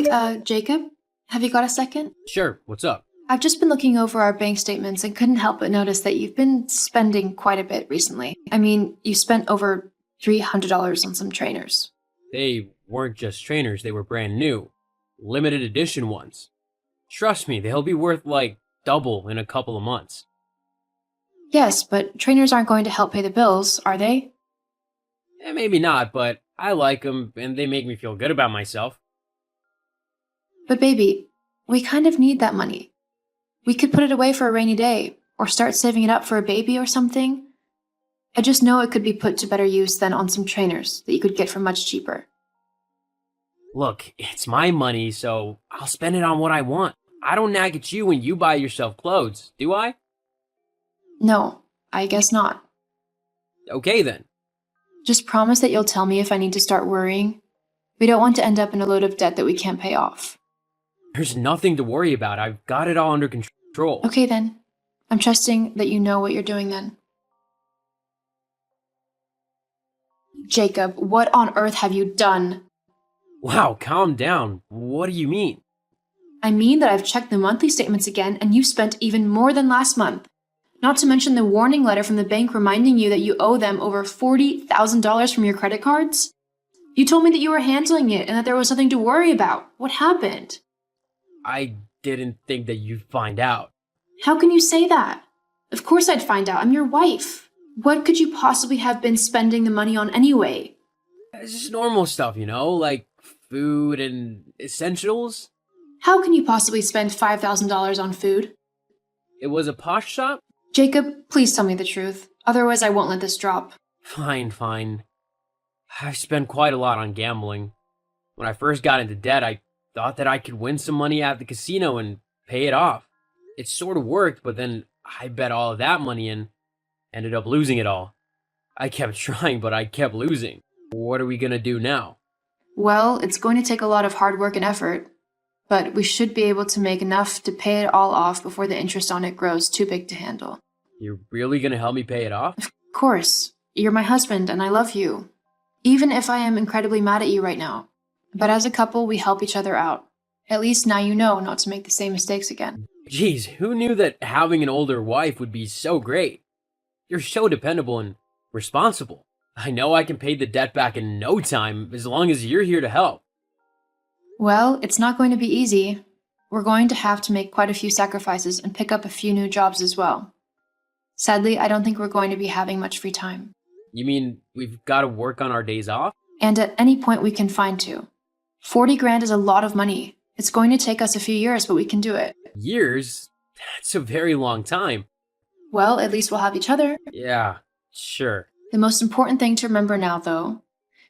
Hey, Jacob, have you got a second? Sure, what's up? I've just been looking over our bank statements and couldn't help but notice that you've been spending quite a bit recently. I mean, you spent over $300 on some trainers. They weren't just trainers, they were brand new. Limited edition ones. Trust me, they'll be worth like double in a couple of months. Yes, but trainers aren't going to help pay the bills, are they? Maybe not, but I like them and they make me feel good about myself. But baby, we kind of need that money. We could put it away for a rainy day, or start saving it up for a baby or something. I just know it could be put to better use than on some trainers that you could get for much cheaper. Look, it's my money, so I'll spend it on what I want. I don't nag at you when you buy yourself clothes, do I? No, I guess not. Okay then. Just promise that you'll tell me if I need to start worrying. We don't want to end up in a load of debt that we can't pay off. There's nothing to worry about. I've got it all under control. Okay then. I'm trusting that you know what you're doing then. Jacob, what on earth have you done? Wow, calm down. What do you mean? I mean that I've checked the monthly statements again and you've spent even more than last month. Not to mention the warning letter from the bank reminding you that you owe them over $40,000 from your credit cards. You told me that you were handling it and that there was nothing to worry about. What happened? I didn't think that you'd find out. How can you say that? Of course I'd find out. I'm your wife. What could you possibly have been spending the money on anyway? It's just normal stuff, like food and essentials. How can you possibly spend $5,000 on food? It was a posh shop? Jacob, please tell me the truth. Otherwise, I won't let this drop. Fine. I've spent quite a lot on gambling. When I first got into debt, I thought that I could win some money at the casino and pay it off. It sort of worked, but then I bet all of that money and ended up losing it all. I kept trying, but I kept losing. What are we gonna do now? Well, it's going to take a lot of hard work and effort, but we should be able to make enough to pay it all off before the interest on it grows too big to handle. You're really gonna help me pay it off? Of course. You're my husband and I love you. Even if I am incredibly mad at you right now. But as a couple, we help each other out. At least now you know not to make the same mistakes again. Jeez, who knew that having an older wife would be so great? You're so dependable and responsible. I know I can pay the debt back in no time as long as you're here to help. Well, it's not going to be easy. We're going to have to make quite a few sacrifices and pick up a few new jobs as well. Sadly, I don't think we're going to be having much free time. You mean we've got to work on our days off? And at any point we can find to. 40 grand is a lot of money. It's going to take us a few years, but we can do it. Years? That's a very long time. Well, at least we'll have each other. Yeah, sure. The most important thing to remember now, though,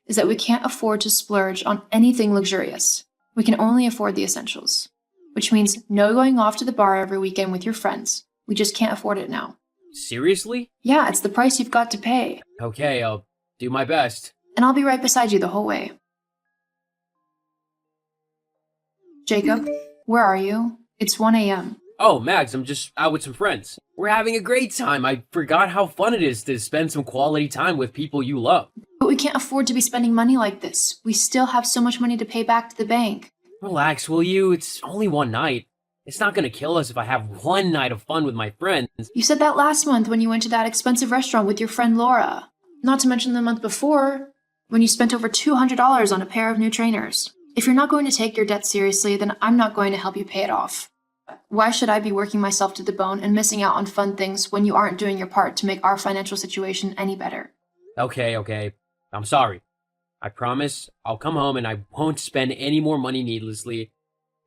is that we can't afford to splurge on anything luxurious. We can only afford the essentials. Which means no going off to the bar every weekend with your friends. We just can't afford it now. Seriously? Yeah, it's the price you've got to pay. Okay, I'll do my best. And I'll be right beside you the whole way. Jacob, where are you? It's 1 a.m. Oh, Mags, I'm just out with some friends. We're having a great time. I forgot how fun it is to spend some quality time with people you love. But we can't afford to be spending money like this. We still have so much money to pay back to the bank. Relax, will you? It's only one night. It's not gonna kill us if I have one night of fun with my friends. You said that last month when you went to that expensive restaurant with your friend Laura. Not to mention the month before, when you spent over $200 on a pair of new trainers. If you're not going to take your debt seriously, then I'm not going to help you pay it off. Why should I be working myself to the bone and missing out on fun things when you aren't doing your part to make our financial situation any better? Okay. I'm sorry. I promise I'll come home and I won't spend any more money needlessly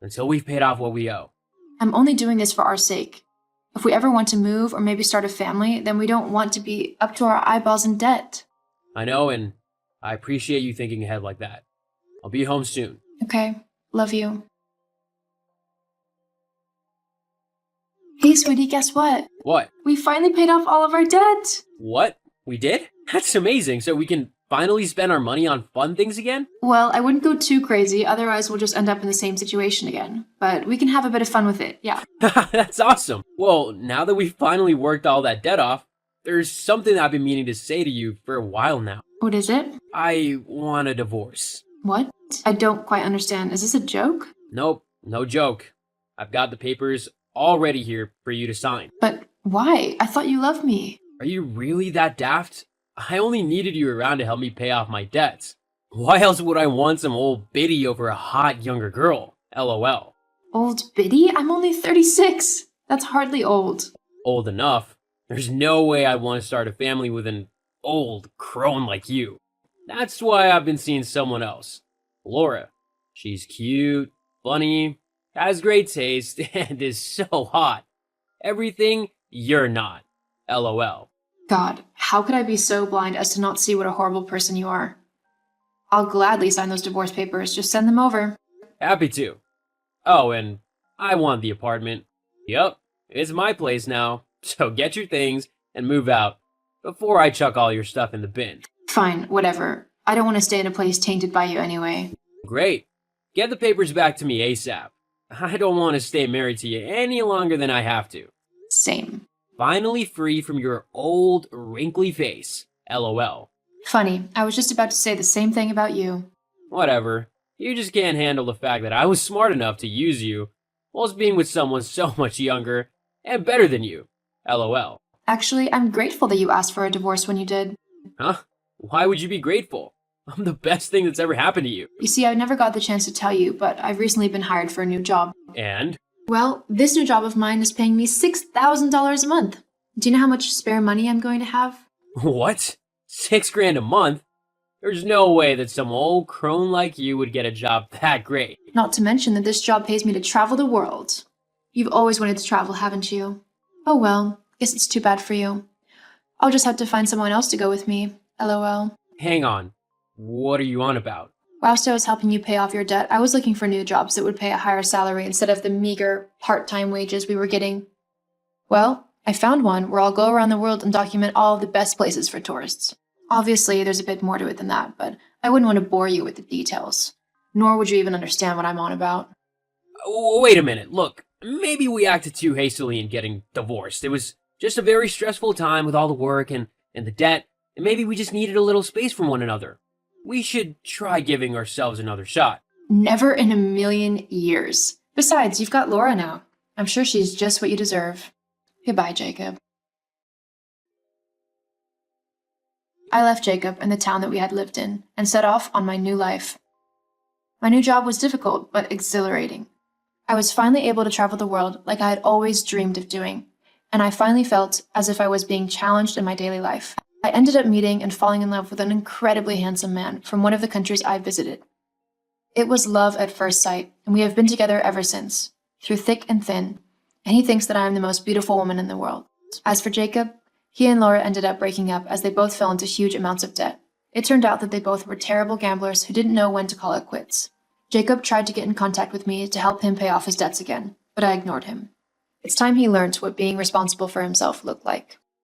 until we've paid off what we owe. I'm only doing this for our sake. If we ever want to move or maybe start a family, then we don't want to be up to our eyeballs in debt. I know, and I appreciate you thinking ahead like that. I'll be home soon. Okay, love you. Hey, sweetie, guess what? What? We finally paid off all of our debt. What? We did? That's amazing. So we can finally spend our money on fun things again? Well, I wouldn't go too crazy, otherwise we'll just end up in the same situation again. But we can have a bit of fun with it, yeah. That's awesome. Well, now that we've finally worked all that debt off, there's something I've been meaning to say to you for a while now. What is it? I want a divorce. What? I don't quite understand. Is this a joke? Nope, no joke. I've got the papers all ready here for you to sign. But why? I thought you loved me. Are you really that daft? I only needed you around to help me pay off my debts. Why else would I want some old biddy over a hot younger girl? LOL. Old biddy? I'm only 36. That's hardly old. Old enough. There's no way I want to start a family with an old crone like you. That's why I've been seeing someone else. Laura. She's cute, funny, has great taste, and is so hot. Everything you're not. LOL. God, how could I be so blind as to not see what a horrible person you are? I'll gladly sign those divorce papers. Just send them over. Happy to. Oh, and I want the apartment. Yup, it's my place now. So get your things and move out before I chuck all your stuff in the bin. Fine, whatever. I don't want to stay in a place tainted by you anyway. Great. Get the papers back to me ASAP. I don't want to stay married to you any longer than I have to. Same. Finally free from your old, wrinkly face. LOL. Funny, I was just about to say the same thing about you. Whatever. You just can't handle the fact that I was smart enough to use you whilst being with someone so much younger and better than you. LOL. Actually, I'm grateful that you asked for a divorce when you did. Huh? Why would you be grateful? I'm the best thing that's ever happened to you. You see, I never got the chance to tell you, but I've recently been hired for a new job. And? Well, this new job of mine is paying me $6,000 a month. Do you know how much spare money I'm going to have? What? $6,000 a month? There's no way that some old crone like you would get a job that great. Not to mention that this job pays me to travel the world. You've always wanted to travel, haven't you? Oh well, guess it's too bad for you. I'll just have to find someone else to go with me. LOL. Hang on. What are you on about? Whilst I was helping you pay off your debt, I was looking for new jobs that would pay a higher salary instead of the meager part-time wages we were getting. Well, I found one where I'll go around the world and document all of the best places for tourists. Obviously, there's a bit more to it than that, but I wouldn't want to bore you with the details. Nor would you even understand what I'm on about. Wait a minute. Look, maybe we acted too hastily in getting divorced. It was just a very stressful time with all the work and the debt, and maybe we just needed a little space from one another. We should try giving ourselves another shot. Never in a million years. Besides, you've got Laura now. I'm sure she's just what you deserve. Goodbye, Jacob. I left Jacob in the town that we had lived in and set off on my new life. My new job was difficult but exhilarating. I was finally able to travel the world like I had always dreamed of doing, and I finally felt as if I was being challenged in my daily life. I ended up meeting and falling in love with an incredibly handsome man from one of the countries I visited. It was love at first sight, and we have been together ever since, through thick and thin, and he thinks that I am the most beautiful woman in the world. As for Jacob, he and Laura ended up breaking up as they both fell into huge amounts of debt. It turned out that they both were terrible gamblers who didn't know when to call it quits. Jacob tried to get in contact with me to help him pay off his debts again, but I ignored him. It's time he learned what being responsible for himself looked like.